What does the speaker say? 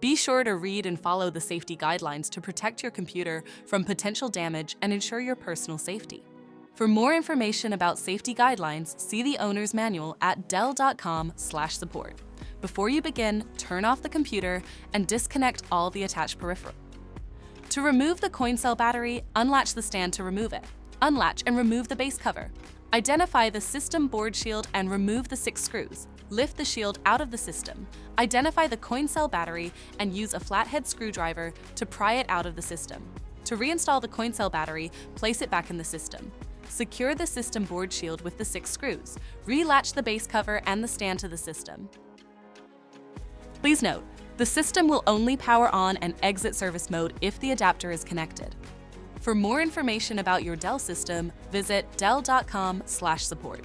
Be sure to read and follow the safety guidelines to protect your computer from potential damage and ensure your personal safety. For more information about safety guidelines, see the owner's manual at dell.com/support. Before you begin, turn off the computer and disconnect all the attached peripherals. To remove the coin cell battery, unlatch the stand to remove it. Unlatch and remove the base cover. Identify the system board shield and remove the 6 screws. Lift the shield out of the system. Identify the coin cell battery and use a flathead screwdriver to pry it out of the system. To reinstall the coin cell battery, place it back in the system. Secure the system board shield with the 6 screws. Relatch the base cover and the stand to the system. Please note, the system will only power on and exit service mode if the adapter is connected. For more information about your Dell system, visit dell.com/support.